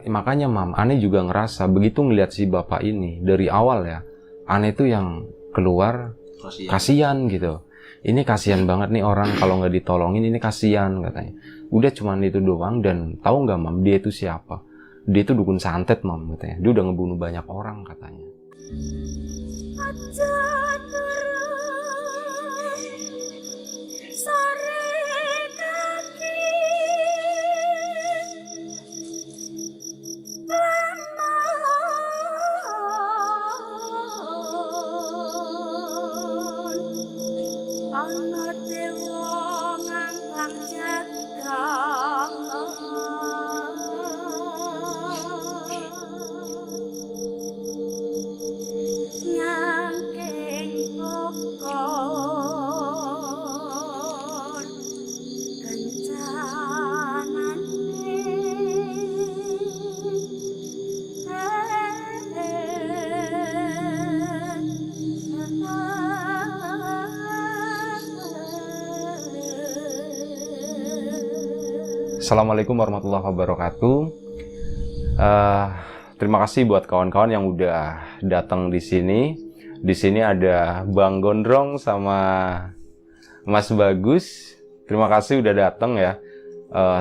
makanya Mam, Ane juga ngerasa begitu ngeliat si bapak ini dari awal ya, Ane tuh yang keluar kasihan gitu. Ini kasihan banget nih orang, kalau nggak ditolongin ini kasihan katanya. Udah cuman itu doang. Dan tahu nggak Mam, dia itu siapa? Dia itu dukun santet Mam katanya. Dia udah ngebunuh banyak orang katanya. Assalamualaikum warahmatullahi wabarakatuh. Terima kasih buat kawan-kawan yang udah datang di sini. Di sini ada Bang Gondrong sama Mas Bagus. Terima kasih udah datang ya.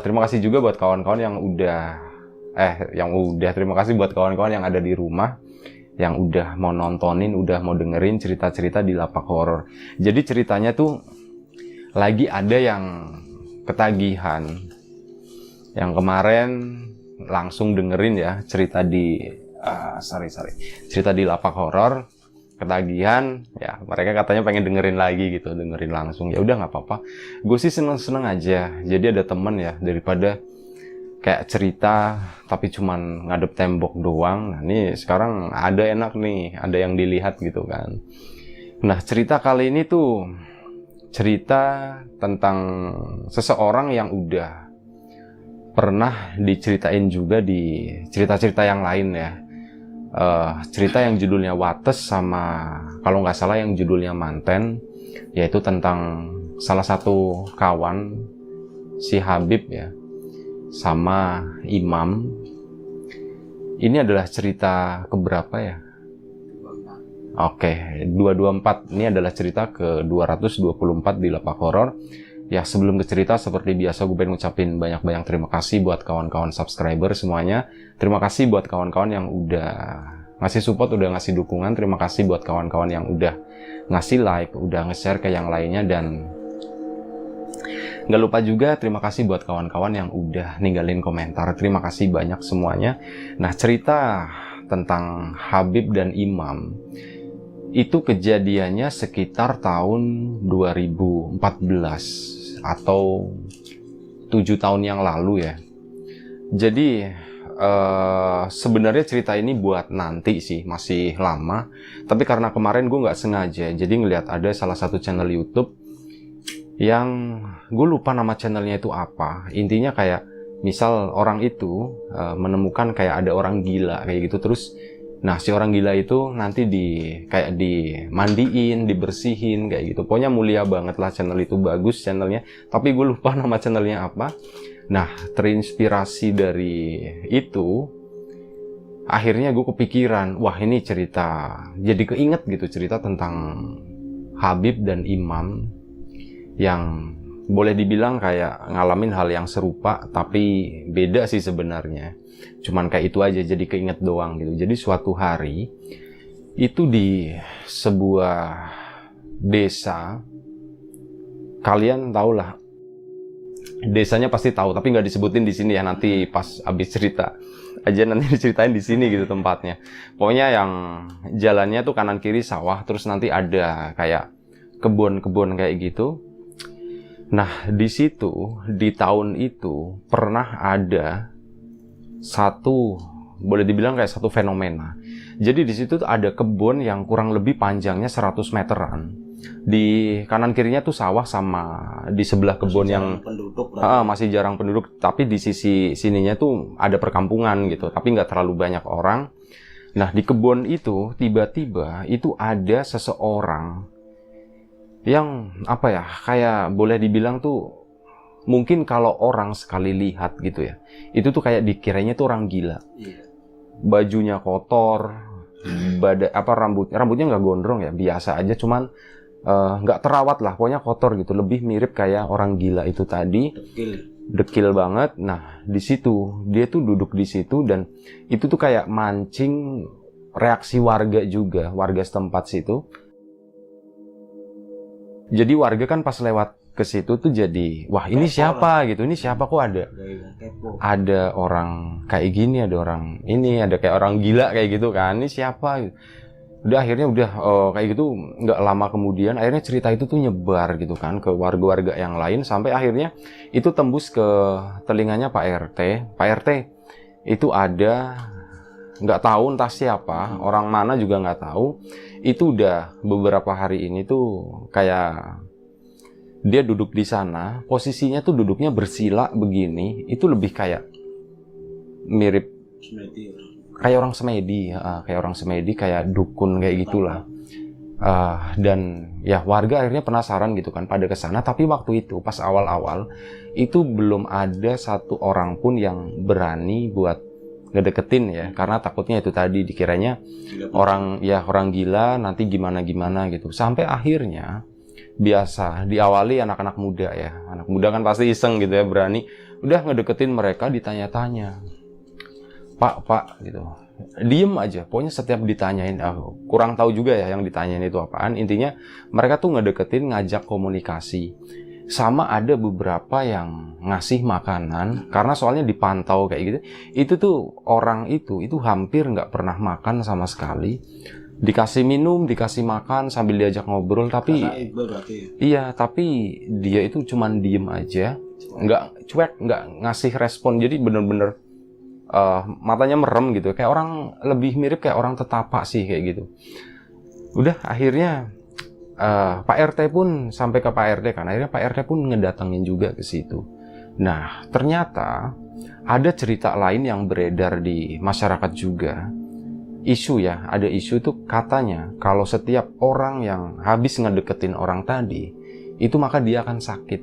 Terima kasih juga buat kawan-kawan yang terima kasih buat kawan-kawan yang ada di rumah, yang udah mau nontonin, udah mau dengerin cerita-cerita di Lapak Horor. Jadi ceritanya tuh lagi ada yang ketagihan. Yang kemarin langsung dengerin ya cerita di cerita di Lapak Horor, ketagihan ya, mereka katanya pengen dengerin lagi gitu, dengerin langsung. Ya udah nggak apa-apa, gue sih seneng aja. Jadi ada temen ya, daripada kayak cerita tapi cuman ngadep tembok doang. Nah ini sekarang ada enak nih, ada yang dilihat gitu kan. Nah cerita kali ini tuh cerita tentang seseorang yang udah pernah diceritain juga di cerita-cerita yang lain ya. Cerita yang judulnya Wates sama kalau nggak salah yang judulnya Manten, yaitu tentang salah satu kawan si Habib ya sama Imam. Ini adalah cerita keberapa ya? Oke, 224. Ini adalah cerita ke 224 di Lapak Horor. Ya sebelum ke cerita, seperti biasa gue pengen ngucapin banyak-banyak terima kasih buat kawan-kawan subscriber semuanya. Terima kasih buat kawan-kawan yang udah ngasih support, udah ngasih dukungan. Terima kasih buat kawan-kawan yang udah ngasih like, udah nge-share ke yang lainnya. Dan nggak lupa juga terima kasih buat kawan-kawan yang udah ninggalin komentar. Terima kasih banyak semuanya. Nah cerita tentang Habib dan Imam itu kejadiannya sekitar tahun 2014 atau 7 tahun yang lalu ya. Jadi sebenarnya cerita ini buat nanti sih, masih lama. Tapi karena kemarin gue nggak sengaja, jadi ngeliat ada salah satu channel YouTube yang gue lupa nama channelnya itu apa. Intinya kayak misal orang itu menemukan kayak ada orang gila kayak gitu, terus nah si orang gila itu nanti kayak dimandiin, dibersihin kayak gitu. Pokoknya mulia banget lah, channel itu bagus channelnya. Tapi gue lupa nama channelnya apa. Nah terinspirasi dari itu, akhirnya gue kepikiran, wah ini cerita, jadi keinget gitu cerita tentang Habib dan Imam yang boleh dibilang kayak ngalamin hal yang serupa, tapi beda sih sebenarnya. Cuman kayak itu aja, jadi keinget doang gitu. Jadi suatu hari itu di sebuah desa, kalian tau lah desanya, pasti tahu, tapi nggak disebutin di sini ya, nanti pas abis cerita aja nanti diceritain di sini gitu tempatnya. Pokoknya yang jalannya tuh kanan kiri sawah, terus nanti ada kayak kebun-kebun kayak gitu. Nah di situ di tahun itu pernah ada satu, boleh dibilang kayak satu fenomena. Jadi di situ ada kebun yang kurang lebih panjangnya 100 meteran. Di kanan kirinya tuh sawah, sama di sebelah kebun yang masih jarang penduduk, tapi di sisi sininya tuh ada perkampungan gitu, tapi nggak terlalu banyak orang. Nah di kebun itu tiba-tiba itu ada seseorang yang apa ya, kayak boleh dibilang tuh mungkin kalau orang sekali lihat gitu ya, itu tuh kayak dikiranya tuh orang gila. Bajunya kotor, rambutnya nggak gondrong ya, biasa aja, cuman nggak terawat lah, pokoknya kotor gitu, lebih mirip kayak orang gila itu tadi, dekil banget. Nah di situ dia tuh duduk di situ, dan itu tuh kayak mancing reaksi warga juga, warga setempat situ. Jadi warga kan pas lewat ke situ tuh jadi, wah ini siapa gitu, ini siapa, kok ada orang kayak gini, ada orang ini, ada kayak orang gila kayak gitu kan, ini siapa gitu. Udah akhirnya kayak gitu, nggak lama kemudian akhirnya cerita itu tuh nyebar gitu kan ke warga-warga yang lain, sampai akhirnya itu tembus ke telinganya Pak RT. Pak RT itu ada, nggak tahu entah siapa, orang mana juga nggak tahu, itu udah beberapa hari ini tuh kayak dia duduk di sana, posisinya tuh duduknya bersila begini, itu lebih kayak mirip kayak orang semedi, kayak dukun kayak gitulah. Dan ya warga akhirnya penasaran gitu kan pada kesana, tapi waktu itu pas awal-awal itu belum ada satu orang pun yang berani buat ngedeketin ya, karena takutnya itu tadi dikiranya orang gila, nanti gimana gitu. Sampai akhirnya biasa diawali anak-anak muda ya, anak muda kan pasti iseng gitu ya, berani udah ngedeketin mereka, ditanya-tanya, Pak gitu, diem aja, pokoknya setiap ditanyain, kurang tahu juga ya yang ditanyain itu apaan. Intinya mereka tuh ngedeketin, ngajak komunikasi, sama ada beberapa yang ngasih makanan, karena soalnya dipantau kayak gitu. Itu tuh orang itu hampir nggak pernah makan sama sekali, dikasih minum, dikasih makan sambil diajak ngobrol, tapi iya, tapi dia itu cuman diem aja, nggak cuek, nggak ngasih respon. Jadi bener-bener matanya merem gitu, kayak orang, lebih mirip kayak orang tetapa sih kayak gitu. Udah akhirnya Pak RT pun sampai ke Pak RT kan, akhirnya Pak RT pun ngedatengin juga ke situ. Nah ternyata ada cerita lain yang beredar di masyarakat juga, isu ya, ada isu itu katanya kalau setiap orang yang habis ngedeketin orang tadi itu maka dia akan sakit,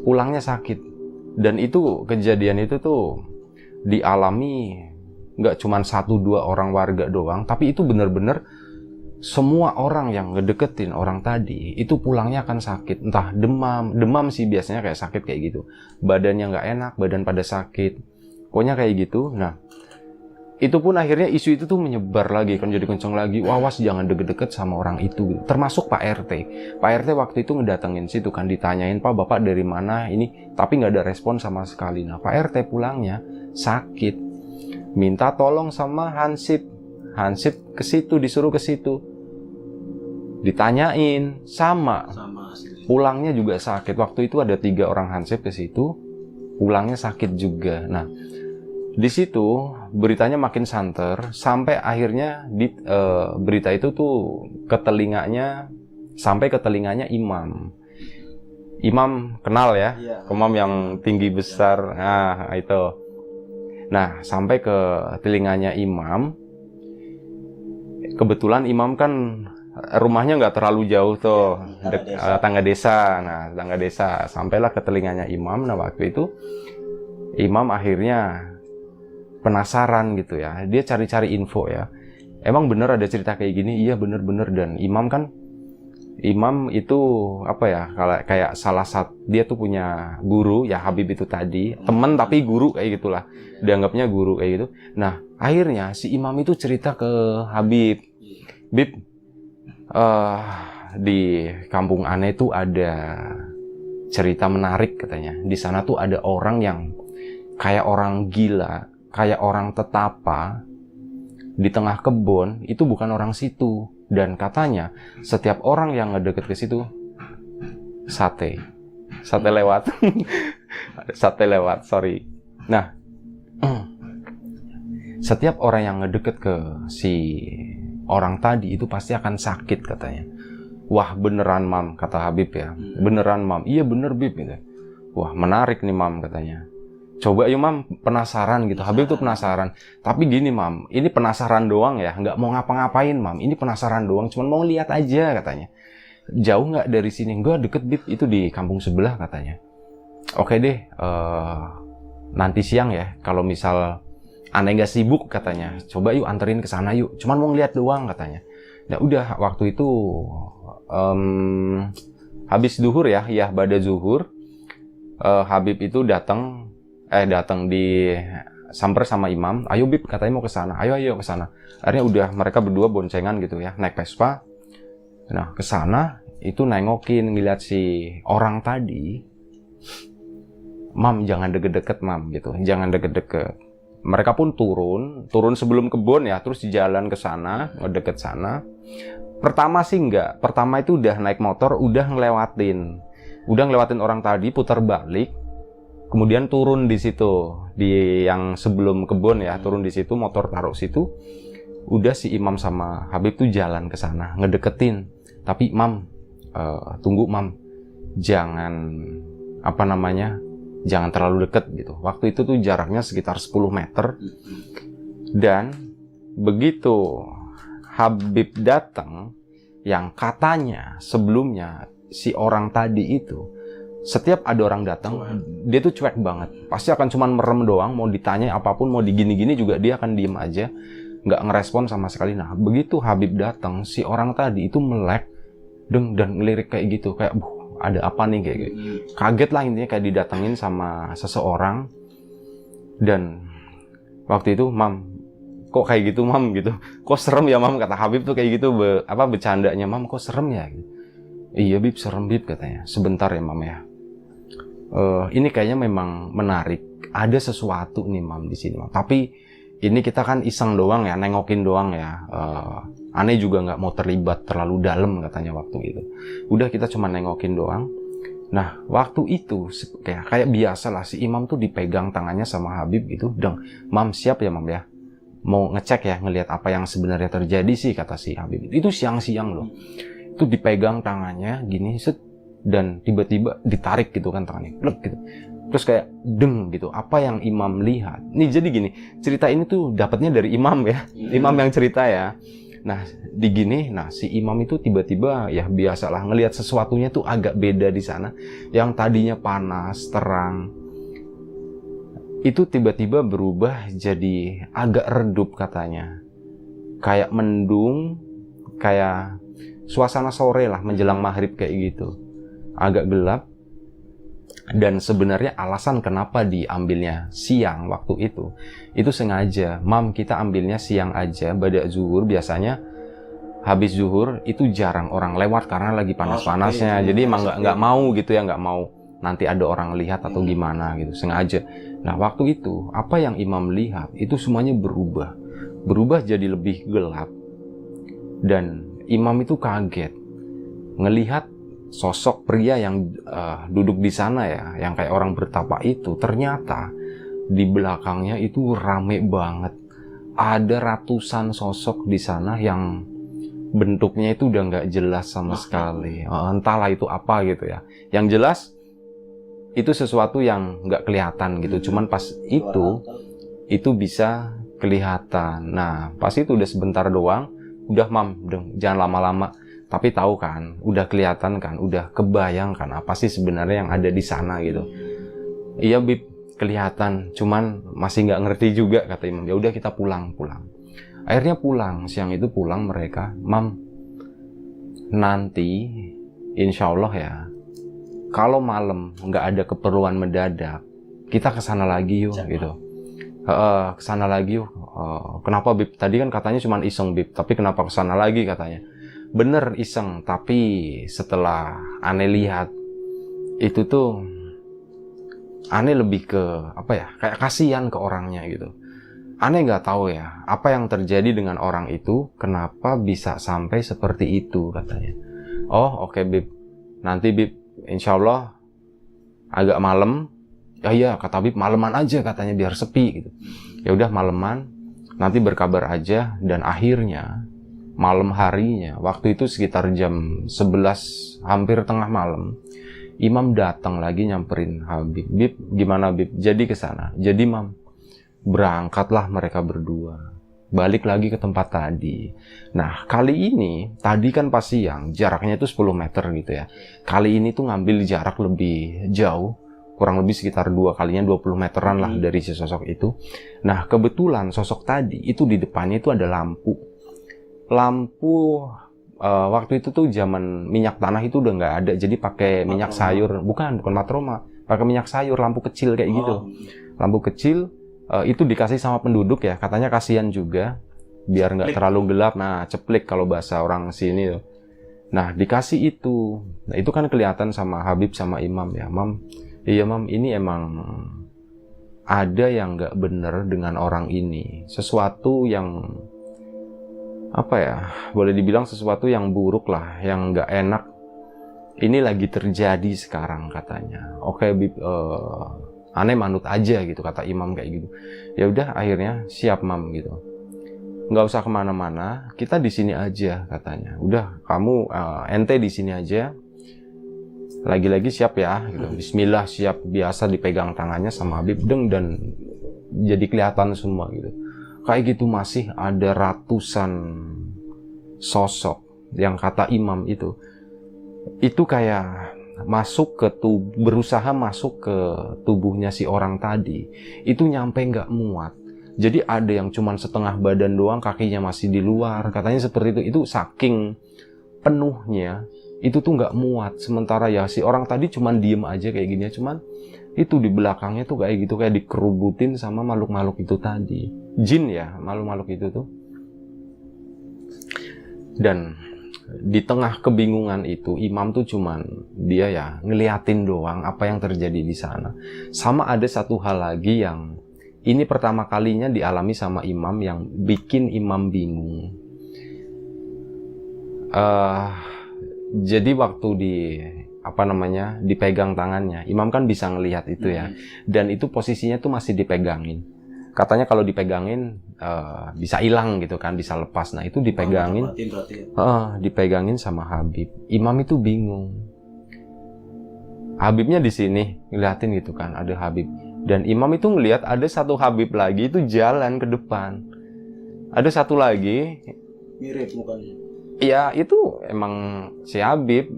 pulangnya sakit. Dan itu kejadian itu tuh dialami nggak cuma 1-2 orang warga doang, tapi itu bener-bener semua orang yang ngedeketin orang tadi itu pulangnya akan sakit, entah demam sih biasanya, kayak sakit kayak gitu, badannya nggak enak, badan pada sakit, pokoknya kayak gitu. Nah itu pun akhirnya isu itu tuh menyebar lagi kan, jadi kenceng lagi, awas jangan deket-deket sama orang itu, termasuk Pak RT. Pak RT waktu itu ngedatengin situ kan, ditanyain, Pak bapak dari mana ini, tapi nggak ada respon sama sekali. Nah Pak RT pulangnya sakit, minta tolong sama Hansip ke situ, disuruh ke situ, ditanyain sama pulangnya juga sakit. Waktu itu ada 3 orang Hansip ke situ, pulangnya sakit juga. Nah di situ beritanya makin santer, sampai akhirnya berita itu tuh sampai ke telinganya imam kenal ya, imam yang tinggi besar, nah itu. Nah sampai ke telinganya imam, kebetulan imam kan rumahnya nggak terlalu jauh tuh, tangga desa. Nah tangga desa, sampailah ke telinganya imam. Nah waktu itu imam akhirnya penasaran gitu ya, dia cari-cari info ya, emang bener ada cerita kayak gini, iya bener-bener. Dan imam itu apa ya, kayak salah satu, dia tuh punya guru ya, Habib itu tadi, temen tapi guru kayak gitulah, dianggapnya guru kayak gitu. Nah akhirnya si imam itu cerita ke Habib, Bib, di kampung Ane tuh ada cerita menarik katanya. Di sana tuh ada orang yang kayak orang gila, kayak orang tetapa di tengah kebun, itu bukan orang situ. Dan katanya setiap orang yang ngedeket ke situ sate lewat. Sate lewat, sorry. Nah setiap orang yang ngedeket ke si orang tadi itu pasti akan sakit katanya. Wah beneran mam, kata Habib ya, beneran mam, iya bener Bib gitu. Wah menarik nih mam katanya, coba yuk mam, penasaran gitu. Habib tuh penasaran, tapi gini mam, ini penasaran doang ya, nggak mau ngapa-ngapain mam, ini penasaran doang, cuman mau lihat aja katanya. Jauh nggak dari sini? Enggak, deket Bib, itu di kampung sebelah katanya. oke deh, nanti siang ya, kalau misal aneh nggak sibuk katanya, coba yuk anterin ke sana yuk, cuman mau ngeliat doang katanya. Ya udah, waktu itu habis zuhur ya, bada zuhur, Habib itu datang di samper sama imam, ayo Bib katanya mau ke sana, ayo ke sana. Akhirnya udah mereka berdua boncengan gitu ya, naik Vespa. Nah, ke sana itu nengokin ngeliat si orang tadi. Mam, jangan deket-deket Mam gitu, jangan deket-deket. Mereka pun turun sebelum kebun ya, terus di jalan ke sana, ngedeket sana. Pertama sih enggak, pertama itu udah naik motor, udah ngelewatin orang tadi, putar balik. Kemudian turun di situ, di yang sebelum kebun ya, turun di situ, motor taruh situ. Udah si imam sama Habib tuh jalan ke sana, ngedeketin. Tapi Mam, tunggu Mam, jangan jangan terlalu deket gitu. Waktu itu tuh jaraknya sekitar 10 meter. Dan begitu Habib datang, yang katanya sebelumnya si orang tadi itu, setiap ada orang datang, dia tuh cuek banget. Pasti akan cuman merem doang, mau ditanya apapun, mau digini-gini juga dia akan diem aja, nggak ngerespon sama sekali. Nah, begitu Habib datang, si orang tadi itu melek dan ngelirik kayak gitu, kayak ada apa nih kayak gitu. Kaget lah intinya, kayak didatengin sama seseorang. Dan waktu itu, Mam, kok kayak gitu Mam gitu, kok serem ya Mam, kata Habib tuh kayak gitu, bercandanya, Mam kok serem ya gitu. Iya Bib, serem Bib katanya, sebentar ya Mam ya. Ini kayaknya memang menarik. Ada sesuatu nih Mam di sini Mam. Tapi ini kita kan iseng doang ya, nengokin doang ya. Aneh juga nggak mau terlibat terlalu dalam katanya waktu itu. Udah kita cuma nengokin doang. Nah waktu itu kayak biasa lah, si imam tuh dipegang tangannya sama Habib gitu. Mam siap ya Mam ya, mau ngecek ya, ngelihat apa yang sebenarnya terjadi sih, kata si Habib. Itu siang-siang loh. Itu dipegang tangannya gini, set. Dan tiba-tiba ditarik gitu kan tangannya, plek gitu. Terus kayak deng gitu, apa yang imam lihat. Nih jadi gini, cerita ini tuh dapatnya dari imam ya, imam yang cerita ya. Nah si imam itu tiba-tiba ya biasalah ngelihat sesuatunya tuh agak beda di sana. Yang tadinya panas, terang, itu tiba-tiba berubah jadi agak redup katanya. Kayak mendung, kayak suasana sore lah menjelang maghrib kayak gitu. Agak gelap. Dan sebenarnya alasan kenapa diambilnya siang waktu itu sengaja. Mam, kita ambilnya siang aja, bada zuhur. Biasanya habis zuhur itu jarang orang lewat karena lagi panas-panasnya. Jadi emang nggak mau gitu ya, nggak mau nanti ada orang lihat atau gimana gitu, sengaja. Nah waktu itu apa yang imam lihat itu semuanya berubah jadi lebih gelap. Dan imam itu kaget ngelihat sosok pria yang duduk di sana ya, yang kayak orang bertapa itu. Ternyata di belakangnya itu rame banget. Ada ratusan sosok di sana yang bentuknya itu udah nggak jelas sama sekali. Entahlah itu apa gitu ya. Yang jelas itu sesuatu yang nggak kelihatan gitu. Cuman pas itu bisa kelihatan. Nah pas itu udah sebentar doang, udah Mam, jangan lama-lama. Tapi tahu kan, udah kelihatan kan, udah kebayang kan apa sih sebenarnya yang ada di sana gitu. Iya Bib, kelihatan, cuman masih nggak ngerti juga, kata imam. Ya udah kita pulang. Akhirnya pulang, siang itu pulang mereka. Mam, nanti insya Allah ya, kalau malam nggak ada keperluan mendadak, kita kesana lagi yuk gitu. Kesana lagi yuk. Kenapa Bib? Tadi kan katanya cuma iseng Bib, tapi kenapa kesana lagi katanya? Bener iseng, tapi setelah aneh lihat itu tuh aneh lebih ke apa ya, kayak kasihan ke orangnya gitu. Aneh nggak tahu ya apa yang terjadi dengan orang itu, kenapa bisa sampai seperti itu katanya. Oh oke Bib, nanti Bib insya Allah agak malam. Ya kata Bib, maleman aja katanya biar sepi gitu. Ya udah maleman, nanti berkabar aja. Dan akhirnya malam harinya, waktu itu sekitar jam 11, hampir tengah malam, imam datang lagi nyamperin Habib. Bib, gimana Bib? Jadi ke sana. Jadi Mam, berangkatlah mereka berdua. Balik lagi ke tempat tadi. Nah, kali ini, tadi kan pas siang, jaraknya itu 10 meter gitu ya. Kali ini tuh ngambil jarak lebih jauh, kurang lebih sekitar 2 kalinya 20 meteran lah dari si sosok itu. Nah, kebetulan sosok tadi itu di depannya itu ada lampu. Waktu itu tuh zaman minyak tanah itu udah nggak ada, jadi pakai minyak sayur, bukan matroma, pakai minyak sayur, lampu kecil kayak gitu. Lampu kecil itu dikasih sama penduduk ya, katanya kasihan juga biar nggak terlalu gelap. Nah, ceplik kalau bahasa orang sini tuh. Nah, dikasih itu. Nah, itu kan kelihatan sama Habib sama Imam ya. Mam, iya Mam, ini emang ada yang nggak bener dengan orang ini. Sesuatu yang, apa ya, boleh dibilang sesuatu yang buruk lah, yang nggak enak. Ini lagi terjadi sekarang katanya. Oke, Habib, aneh manut aja gitu, kata Imam kayak gitu. Ya udah, akhirnya siap Mam gitu. Nggak usah kemana-mana, kita di sini aja katanya. Udah, kamu ente di sini aja. Lagi-lagi siap ya, gitu. Bismillah, siap. Biasa dipegang tangannya sama Habib dan jadi kelihatan semua gitu. Kayak gitu masih ada ratusan sosok yang kata Imam itu kayak masuk ke berusaha masuk ke tubuhnya si orang tadi. Itu nyampe nggak muat. Jadi ada yang cuman setengah badan doang, kakinya masih di luar. Katanya seperti itu. Itu saking penuhnya, itu tuh nggak muat. Sementara ya si orang tadi cuman diem aja kayak gini. Cuman itu di belakangnya tuh kayak gitu, kayak dikerubutin sama makhluk-makhluk itu tadi. Jin ya, makhluk-makhluk itu tuh. Dan di tengah kebingungan itu, Imam tuh cuman dia ya ngeliatin doang apa yang terjadi di sana. Sama ada satu hal lagi yang ini pertama kalinya dialami sama Imam yang bikin Imam bingung. Jadi waktu dipegang tangannya, Imam kan bisa ngelihat itu ya. Dan itu posisinya tuh masih dipegangin. Katanya kalau dipegangin bisa hilang gitu kan, bisa lepas. Nah itu dipegangin, dipegangin sama Habib. Imam itu bingung. Habibnya di sini ngeliatin gitu kan, ada Habib. Dan Imam itu ngelihat ada satu Habib lagi itu jalan ke depan. Ada satu lagi. Mirip mukanya. Ya itu emang si Habib.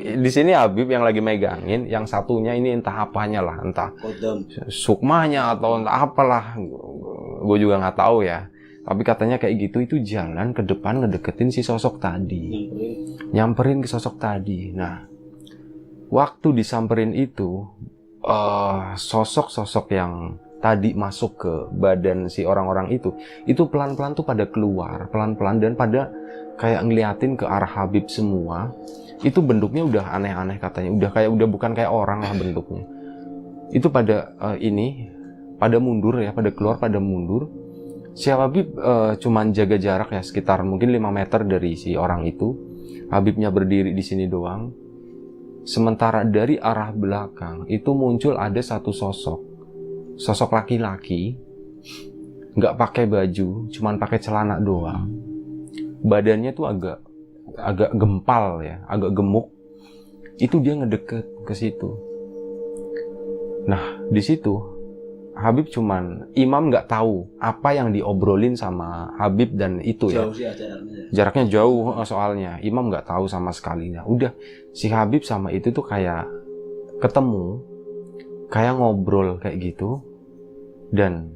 Di sini Habib yang lagi megangin, yang satunya ini entah apanya lah, entah sukmanya atau entah apalah. Gue juga nggak tahu ya. Tapi katanya kayak gitu, itu jalan ke depan ngedeketin si sosok tadi. Nyamperin ke sosok tadi. Nah, waktu disamperin itu, sosok-sosok yang tadi masuk ke badan si orang-orang itu pelan-pelan tuh pada keluar, pelan-pelan, dan pada kayak ngeliatin ke arah Habib semua. Itu bentuknya udah aneh-aneh katanya, udah bukan kayak orang lah bentuknya. Itu pada pada mundur ya, pada keluar, pada mundur. Si Habib cuman jaga jarak ya, sekitar mungkin 5 meter dari si orang itu. Habibnya berdiri di sini doang. Sementara dari arah belakang itu muncul ada satu sosok laki-laki, nggak pakai baju, cuman pakai celana doang. Badannya tuh agak gempal ya, agak gemuk. Itu dia ngedeket ke situ. Nah di situ Habib Imam nggak tahu apa yang diobrolin sama Habib dan itu ya. Jauh sih jaraknya jauh soalnya. Imam nggak tahu sama sekali. Nah, udah si Habib sama itu tuh kayak ketemu, kayak ngobrol kayak gitu. Dan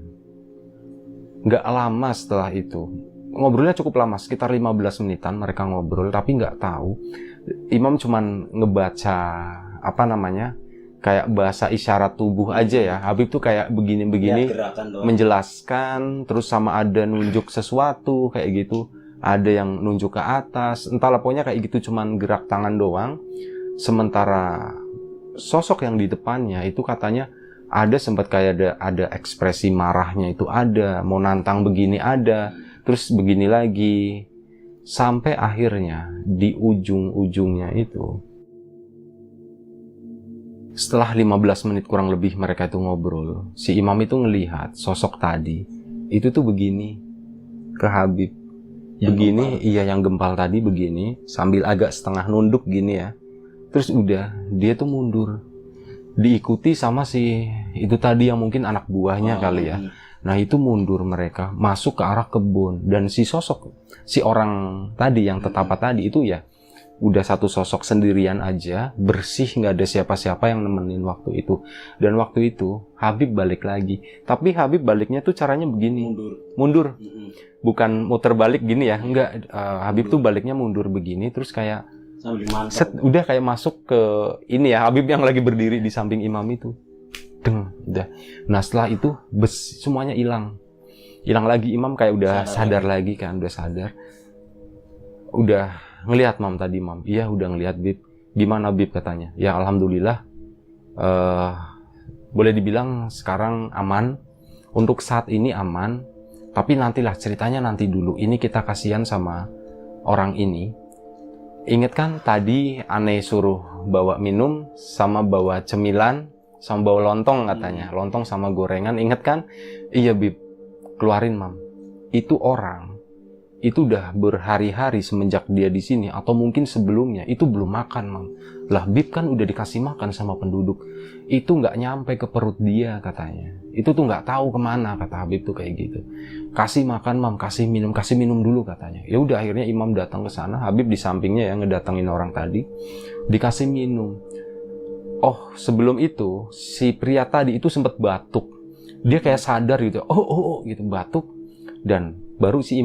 nggak lama setelah itu, ngobrolnya cukup lama, sekitar 15 menitan mereka ngobrol, tapi nggak tahu. Imam cuman ngebaca kayak bahasa isyarat tubuh aja ya. Habib tuh kayak begini-begini menjelaskan, terus sama ada nunjuk sesuatu kayak gitu. Ada yang nunjuk ke atas, entahlah pokoknya kayak gitu, cuman gerak tangan doang. Sementara sosok yang di depannya itu katanya ada sempat kayak ada ekspresi marahnya itu ada, mau nantang begini ada, terus begini lagi. Sampai akhirnya di ujung-ujungnya itu, setelah 15 menit kurang lebih mereka itu ngobrol, si Imam itu ngelihat sosok tadi itu tuh begini ke Habib. Begini, iya yang gempal tadi begini, sambil agak setengah nunduk gini ya. Terus udah, dia tuh mundur. Diikuti sama si itu tadi yang mungkin anak buahnya kali ya. Nah itu mundur mereka, masuk ke arah kebun. Dan si orang tadi yang tetapa tadi itu ya, udah satu sosok sendirian aja, bersih, nggak ada siapa-siapa yang nemenin waktu itu. Dan waktu itu Habib balik lagi, tapi Habib baliknya tuh caranya begini, mundur. Bukan muter balik gini ya, enggak. Habib tuh baliknya mundur begini, terus kayak udah kayak masuk ke ini ya, Habib yang lagi berdiri di samping imam itu. Udah. Nah setelah itu semuanya hilang lagi, imam kayak udah sadar lagi kan, udah sadar, udah ngelihat mam tadi, mam, iya udah ngelihat Bib. Gimana Bib katanya? Ya alhamdulillah, boleh dibilang sekarang aman, untuk saat ini aman, tapi nantilah ceritanya nanti dulu. Ini kita kasihan sama orang ini. Ingat kan tadi aneh suruh bawa minum sama bawa cemilan sama bawa lontong katanya, lontong sama gorengan, ingat kan? Iya Bib, keluarin mam. Itu orang itu udah berhari-hari semenjak dia di sini atau mungkin sebelumnya itu belum makan mam. Lah Bib kan udah dikasih makan sama penduduk, itu nggak nyampe ke perut dia katanya. Itu tuh nggak tahu kemana, kata Habib tuh kayak gitu. Kasih makan mam, kasih minum dulu katanya. Ya udah akhirnya imam datang ke sana, Habib di sampingnya ya ngedatengin orang tadi, dikasih minum. Oh sebelum itu si pria tadi itu sempat batuk. Dia kayak sadar gitu, oh gitu batuk, dan baru si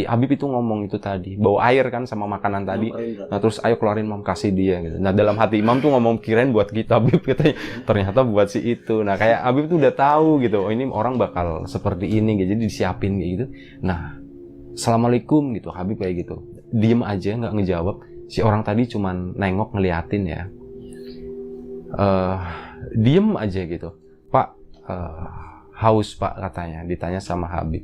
Habib itu ngomong itu tadi, bawa air kan sama makanan tadi. Nah terus ayo keluarin mam, kasih dia gitu. Nah dalam hati imam tuh ngomong, kirain buat kita Habib katanya, ternyata buat si itu. Nah kayak Habib tuh udah tahu gitu, oh ini orang bakal seperti ini gitu, jadi disiapin gitu. Nah assalamualaikum gitu, Habib kayak gitu, diem aja nggak ngejawab. Si orang tadi cuman nengok ngeliatin ya, diem aja gitu. Pak, haus Pak katanya, ditanya sama Habib.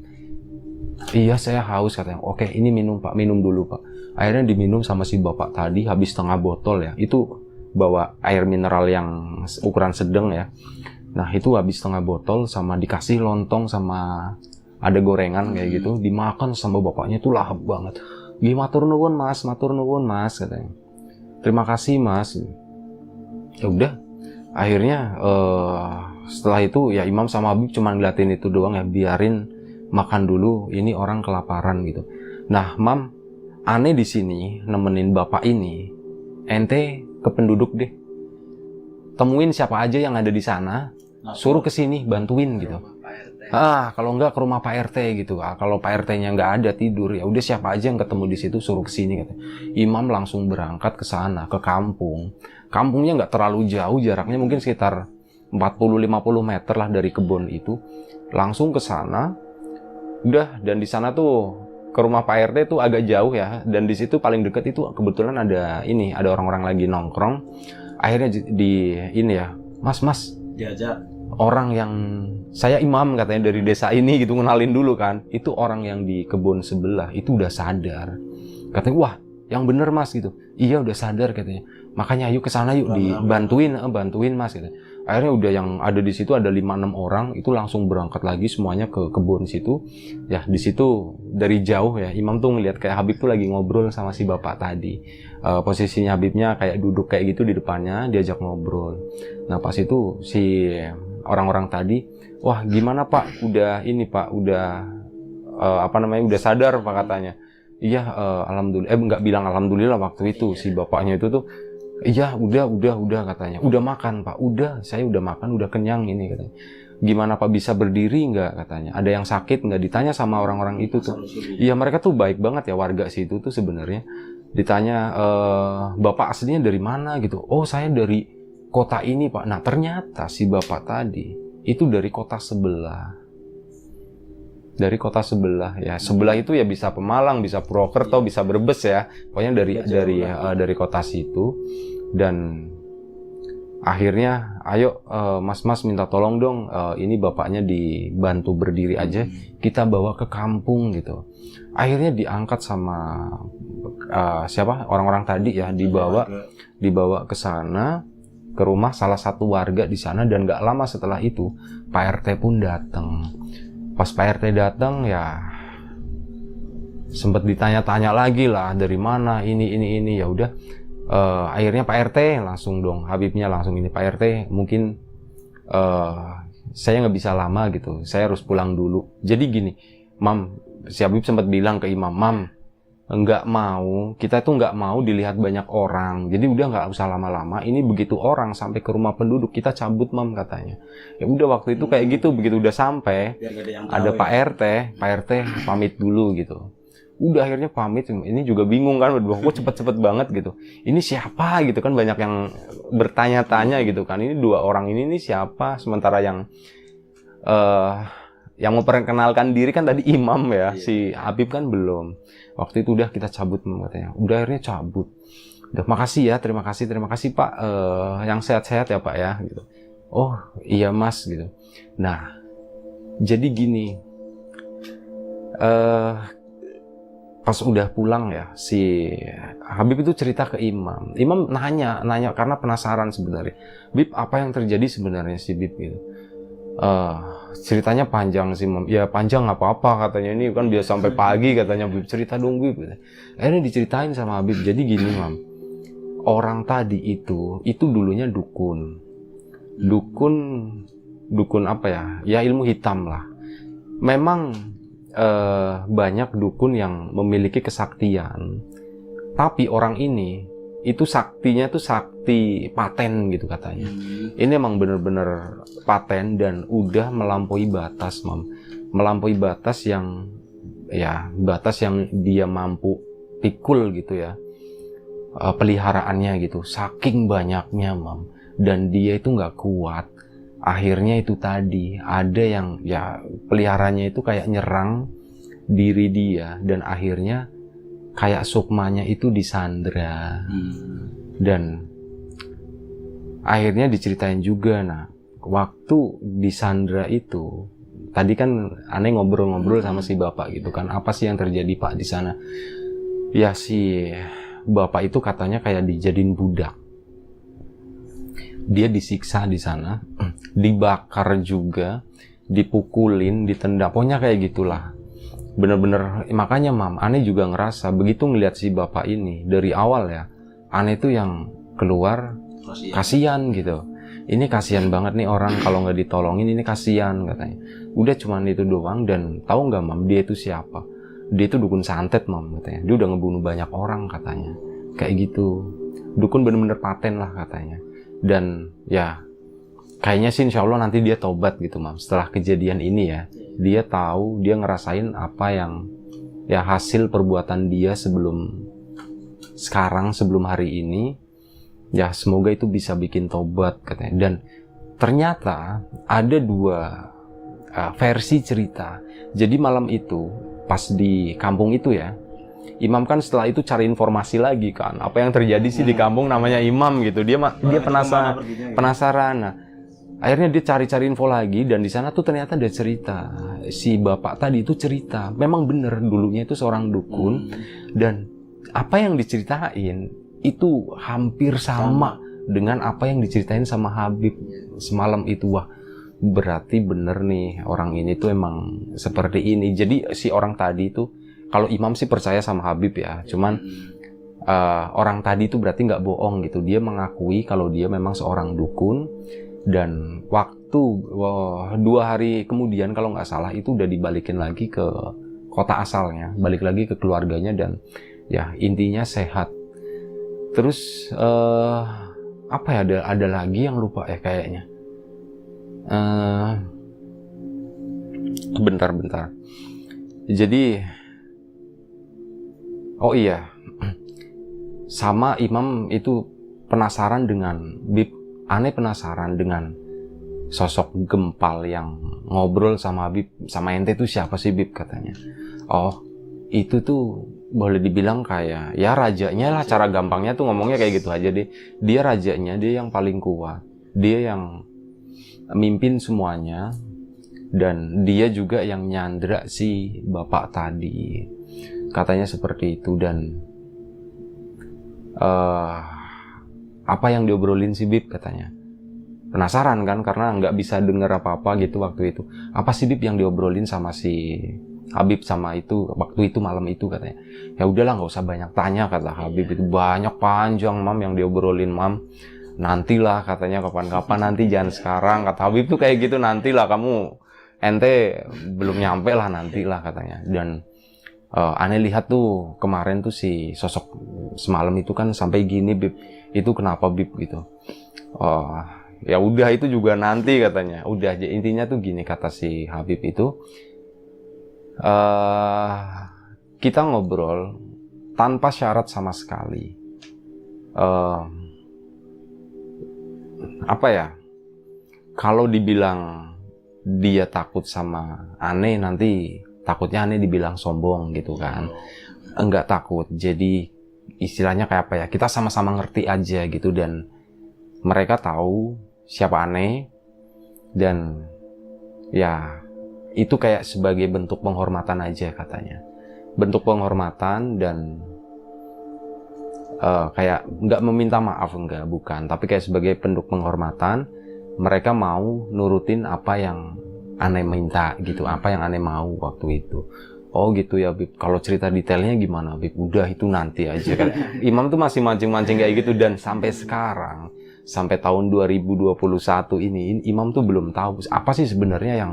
Iya saya haus katanya. Oke ini minum Pak, minum dulu Pak. Akhirnya diminum sama si bapak tadi, habis setengah botol ya. Itu bawa air mineral yang ukuran sedang ya. Nah itu habis setengah botol sama dikasih lontong sama ada gorengan kayak gitu. Dimakan sama bapaknya tuh lahap banget. Matur nuwun mas katanya. Terima kasih mas. Ya udah. Akhirnya setelah itu ya imam sama Habib cuma ngeliatin itu doang ya, biarin makan dulu, ini orang kelaparan gitu. Nah mam, aneh di sini nemenin bapak ini, ente ke penduduk deh, temuin siapa aja yang ada di sana, suruh kesini bantuin gitu. Kalau enggak ke rumah Pak RT gitu. Kalau Pak RT-nya nggak ada tidur, ya udah siapa aja yang ketemu di situ suruh kesini gitu. Imam langsung berangkat ke sana, ke kampung. Kampungnya nggak terlalu jauh, jaraknya mungkin sekitar 40-50 meter lah dari kebun itu. Langsung ke sana. Udah, dan di sana tuh ke rumah Pak RT tuh agak jauh ya, dan di situ paling deket itu kebetulan ada orang-orang lagi nongkrong. Akhirnya ini ya, mas diajak orang yang saya imam katanya dari desa ini gitu, ngenalin dulu kan. Itu orang yang di kebun sebelah itu udah sadar. Katanya wah yang bener mas gitu. Iya udah sadar katanya. Makanya ayo ke sana yuk, dibantuin mas gitu. Akhirnya udah yang ada di situ ada 5-6 orang itu langsung berangkat lagi semuanya ke kebun situ. Ya di situ dari jauh ya imam tuh ngeliat kayak Habib tuh lagi ngobrol sama si bapak tadi. Posisinya Habibnya kayak duduk kayak gitu di depannya, diajak ngobrol. Nah pas itu si orang-orang tadi, wah gimana Pak? Udah ini Pak, udah udah sadar Pak katanya. Iya alhamdulillah. Nggak bilang alhamdulillah waktu itu si bapaknya itu tuh. Iya udah katanya. Udah makan Pak, udah saya udah makan, udah kenyang ini katanya. Gimana Pak bisa berdiri nggak katanya? Ada yang sakit nggak? Ditanya sama orang-orang itu tuh. Iya mereka tuh baik banget ya warga situ tuh sebenarnya. Ditanya Bapak aslinya dari mana gitu? Oh saya dari kota ini Pak. Nah ternyata si bapak tadi itu dari kota sebelah. Dari kota sebelah ya. Sebelah itu ya bisa Pemalang, bisa Purwokerto, bisa Brebes ya. Pokoknya dari kota situ. Dan akhirnya ayo mas minta tolong dong, ini bapaknya dibantu berdiri aja, kita bawa ke kampung gitu. Akhirnya diangkat sama orang-orang tadi ya, dibawa ke sana, ke rumah salah satu warga di sana. Dan gak lama setelah itu Pak RT pun datang. Pas Pak RT datang ya sempet ditanya-tanya lagi lah dari mana ini ya udah. Akhirnya Pak RT langsung dong, Habibnya langsung ini, Pak RT mungkin saya nggak bisa lama gitu, saya harus pulang dulu. Jadi gini, Mam, si Habib sempat bilang ke Imam, Mam, kita tuh nggak mau dilihat banyak orang, jadi udah nggak usah lama-lama, ini begitu orang sampai ke rumah penduduk kita cabut mam katanya. Ya udah waktu itu kayak gitu, begitu udah sampai ada Pak RT pamit dulu gitu. Udah akhirnya pamit, ini juga bingung kan, berdua kok cepet-cepet banget gitu. Ini siapa gitu kan, banyak yang bertanya-tanya gitu kan, ini 2 orang ini siapa, sementara yang memperkenalkan diri kan tadi imam ya, si Habib kan belum. Waktu itu udah kita cabut katanya. Udah akhirnya cabut. Udah makasih ya, terima kasih Pak, yang sehat-sehat ya Pak ya gitu. Oh iya Mas gitu. Nah jadi gini, pas udah pulang ya, si Habib itu cerita ke Imam. Imam nanya karena penasaran sebenarnya. Bib, apa yang terjadi sebenarnya si Bib gitu? Ceritanya panjang sih Mam. Ya panjang nggak apa-apa katanya, ini kan biasa sampai pagi katanya. Bib cerita dong Bib. Akhirnya diceritain sama Habib. Jadi gini Mam, orang tadi itu dulunya dukun apa ya? Ya ilmu hitam lah. Memang banyak dukun yang memiliki kesaktian, tapi orang ini itu saktinya tuh sakti paten gitu katanya. Ini emang bener-bener paten dan udah melampaui batas Mam. Melampaui batas yang dia mampu pikul gitu ya, peliharaannya gitu, saking banyaknya Mam. Dan dia itu nggak kuat, akhirnya itu tadi ada yang ya peliharanya itu kayak nyerang diri dia, dan akhirnya kayak sukmanya itu disandra. Dan akhirnya diceritain juga, nah waktu disandra itu tadi kan aneh ngobrol-ngobrol sama si bapak gitu kan, apa sih yang terjadi Pak di sana? Ya si bapak itu katanya kayak dijadiin budak, dia disiksa di sana, dibakar juga, dipukulin, ditendang, pokoknya kayak gitulah. Bener-bener, makanya Mam, aneh juga ngerasa begitu ngelihat si bapak ini dari awal ya, aneh tuh yang keluar kasihan gitu. Ini kasihan banget nih orang, kalau nggak ditolongin ini kasihan katanya. Udah cuman itu doang. Dan tahu nggak Mam, dia itu siapa? Dia itu dukun santet Mam katanya. Dia udah ngebunuh banyak orang katanya. Kayak gitu. Dukun bener-bener paten lah katanya. Dan ya kayaknya sih insya Allah nanti dia tobat gitu Mam. Setelah kejadian ini ya, dia tahu, dia ngerasain apa yang ya hasil perbuatan dia sebelum hari ini. Ya semoga itu bisa bikin tobat katanya. Dan ternyata ada 2 versi cerita. Jadi malam itu pas di kampung itu ya, Imam kan setelah itu cari informasi lagi kan, apa yang terjadi sih di kampung, namanya Imam gitu. Dia penasaran. Nah, akhirnya dia cari-cari info lagi, dan di sana tuh ternyata ada cerita. Si bapak tadi itu cerita, memang bener dulunya itu seorang dukun, dan apa yang diceritain itu hampir sama dengan apa yang diceritain sama Habib semalam itu. Wah, berarti bener nih orang ini tuh emang seperti ini. Jadi si orang tadi itu, kalau Imam sih percaya sama Habib ya, cuman orang tadi itu berarti nggak bohong gitu. Dia mengakui kalau dia memang seorang dukun. Dan waktu 2 hari kemudian kalau nggak salah itu udah dibalikin lagi ke kota asalnya, balik lagi ke keluarganya, dan ya intinya sehat. Terus apa ya, ada lagi yang lupa ya kayaknya. Bentar. Jadi oh iya, sama Imam itu penasaran dengan Bib. Aneh penasaran dengan sosok gempal yang ngobrol sama Habib, sama ente tuh siapa sih Bib katanya. Oh itu tuh boleh dibilang kayak ya rajanya lah, cara gampangnya tuh ngomongnya kayak gitu aja deh. Dia rajanya, dia yang paling kuat, dia yang mimpin semuanya, dan dia juga yang nyandra si bapak tadi, katanya seperti itu. Dan apa yang diobrolin si Bib katanya. Penasaran kan, karena nggak bisa denger apa-apa gitu waktu itu. Apa sih Bib yang diobrolin sama si Habib sama itu waktu itu malam itu katanya. Ya udahlah nggak usah banyak tanya kata Habib. Itu banyak panjang Mam yang diobrolin Mam. Nantilah katanya, kapan-kapan, nanti jangan sekarang. Kata Habib tuh kayak gitu, nantilah, kamu ente belum nyampe lah, nantilah katanya. Dan Aneh lihat tuh kemarin tuh si sosok semalam itu kan sampai gini Bib, itu kenapa Bib gitu. Ya udah itu juga nanti katanya. Udah intinya tuh gini kata si Habib itu, kita ngobrol tanpa syarat sama sekali. Apa ya? Kalau dibilang dia takut sama Aneh, nanti takutnya Aneh dibilang sombong gitu kan. Enggak takut. Jadi istilahnya kayak apa ya? Kita sama-sama ngerti aja gitu, dan mereka tahu siapa Aneh, dan ya itu kayak sebagai bentuk penghormatan aja katanya. Bentuk penghormatan dan kayak nggak meminta maaf, enggak, bukan. Tapi kayak sebagai bentuk penghormatan, mereka mau nurutin apa yang Aneh minta gitu, apa yang Aneh mau waktu itu. Oh gitu ya Bib, kalau cerita detailnya gimana Bib? Udah itu nanti aja kan. Imam tuh masih mancing-mancing kayak gitu, dan sampai sekarang, sampai tahun 2021 ini Imam tuh belum tahu apa sih sebenarnya yang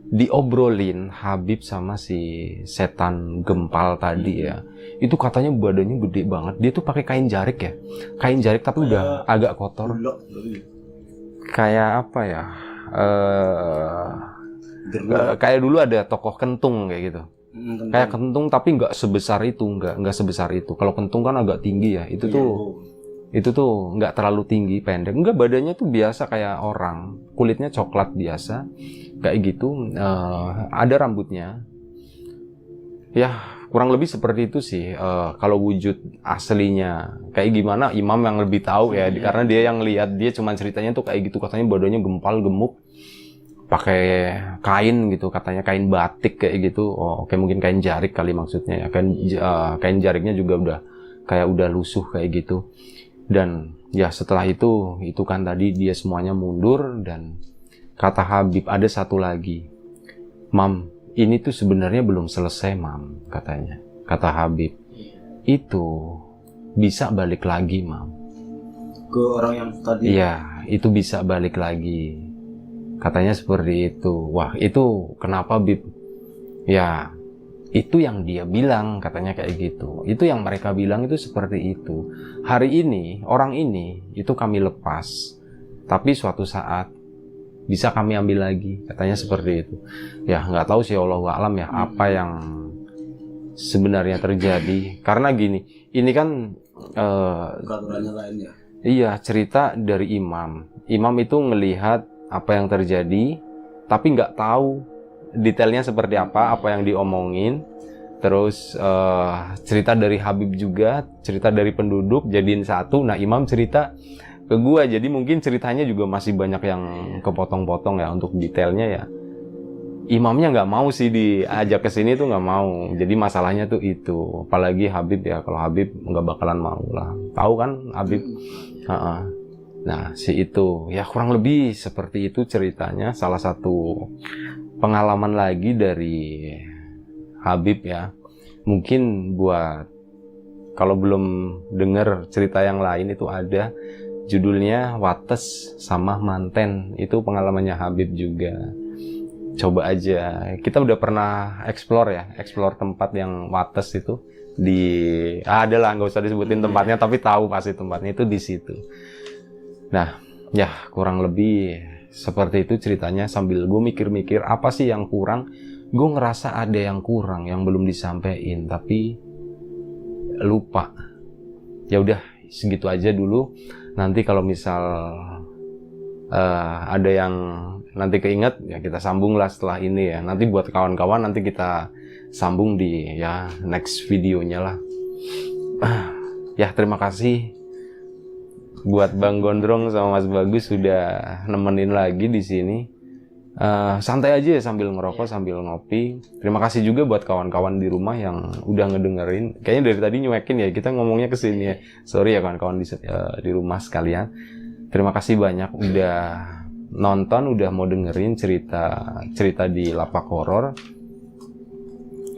diobrolin Habib sama si setan gempal tadi ya. Itu katanya badannya gede banget. Dia tuh pakai kain jarik ya. Kain jarik tapi udah agak kotor. Kayak apa ya? Kayak dulu ada tokoh kentung kayak gitu. Kayak kentung tapi nggak sebesar itu, nggak sebesar itu. Kalau kentung kan agak tinggi ya. Itu tuh nggak terlalu tinggi, pendek. Enggak, badannya tuh biasa kayak orang. Kulitnya coklat biasa. Kayak gitu. Ada rambutnya. Ya, kurang lebih seperti itu sih. Kalau wujud aslinya kayak gimana, Imam yang lebih tahu ya. Karena dia yang lihat, dia cuma ceritanya tuh kayak gitu. Katanya badannya gempal, gemuk. Pakai kain gitu, katanya kain batik kayak gitu. Oh, oke, mungkin kain jarik kali maksudnya ya. Kain jariknya juga udah kayak udah lusuh kayak gitu. Dan ya setelah itu kan tadi dia semuanya mundur, dan kata Habib ada satu lagi. Mam, ini tuh sebenarnya belum selesai Mam, katanya. Kata Habib, itu bisa balik lagi Mam. Ke orang yang tadi? Iya, itu bisa balik lagi. Katanya seperti itu. Wah, itu kenapa Bib? Ya, itu yang dia bilang, katanya kayak gitu. Itu yang mereka bilang itu seperti itu. Hari ini, orang ini, itu kami lepas. Tapi suatu saat, bisa kami ambil lagi. Katanya seperti itu. Ya, nggak tahu sih Allahu a'lam ya, apa yang sebenarnya terjadi. Karena gini, ini kan... peraturannya lain ya? Iya, cerita dari Imam. Imam itu ngelihat apa yang terjadi, tapi nggak tahu detailnya seperti apa yang diomongin. Terus cerita dari Habib juga, cerita dari penduduk jadiin satu. Nah, Imam cerita ke gua, jadi mungkin ceritanya juga masih banyak yang kepotong-potong ya. Untuk detailnya ya, Imamnya nggak mau sih diajak ke sini tuh, nggak mau. Jadi masalahnya tuh itu. Apalagi Habib ya, kalau Habib nggak bakalan mau lah. Tahu kan Habib? Nah, si itu ya kurang lebih seperti itu ceritanya. Salah satu pengalaman lagi dari Habib ya. Mungkin buat kalau belum dengar cerita yang lain, itu ada judulnya Wates sama Manten. Itu pengalamannya Habib juga. Coba aja. Kita udah pernah explore tempat yang Wates itu adalah, nggak usah disebutin tempatnya, tapi tahu pasti tempatnya itu di situ. Nah, ya kurang lebih seperti itu ceritanya. Sambil gue mikir-mikir apa sih yang kurang, gue ngerasa ada yang kurang yang belum disampaikan, tapi lupa. Ya udah segitu aja dulu. Nanti kalau misal ada yang nanti keinget ya, kita sambung lah setelah ini ya. Nanti buat kawan-kawan, nanti kita sambung di ya next videonya lah. Ya terima kasih buat Bang Gondrong sama Mas Bagus sudah nemenin lagi di sini. Santai aja ya sambil ngerokok, sambil ngopi. Terima kasih juga buat kawan-kawan di rumah yang udah ngedengerin. Kayaknya dari tadi nyuekin ya, kita ngomongnya ke sini ya. Sorry ya kawan-kawan di rumah sekalian. Terima kasih banyak udah nonton, udah mau dengerin cerita di Lapak Horor.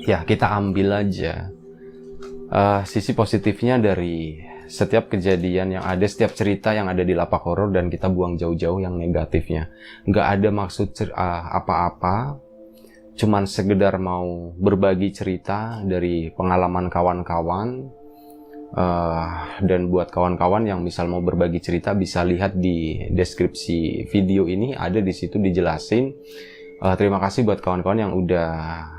Ya, kita ambil aja sisi positifnya dari setiap kejadian yang ada, setiap cerita yang ada di Lapak Horor, dan kita buang jauh-jauh yang negatifnya. Nggak ada maksud apa-apa, cuman sekedar mau berbagi cerita dari pengalaman kawan-kawan. Dan buat kawan-kawan yang misal mau berbagi cerita, bisa lihat di deskripsi video ini, ada di situ dijelasin. Terima kasih buat kawan-kawan yang udah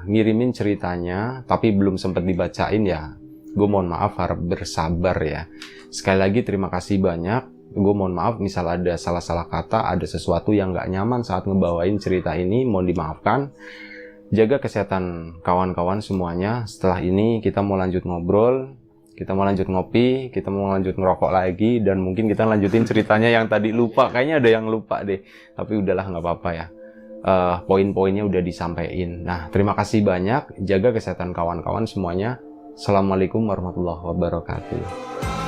ngirimin ceritanya tapi belum sempat dibacain ya. Gue mohon maaf, harap bersabar ya. Sekali lagi terima kasih banyak. Gue mohon maaf misal ada salah-salah kata, ada sesuatu yang gak nyaman saat ngebawain cerita ini, mohon dimaafkan. Jaga kesehatan kawan-kawan semuanya. Setelah ini kita mau lanjut ngobrol, kita mau lanjut ngopi, kita mau lanjut ngerokok lagi, dan mungkin kita lanjutin ceritanya yang tadi lupa. Kayaknya ada yang lupa deh, tapi udahlah, nggak apa-apa ya. Poin-poinnya udah disampaikan. Nah, terima kasih banyak. Jaga kesehatan kawan-kawan semuanya. Assalamualaikum warahmatullahi wabarakatuh.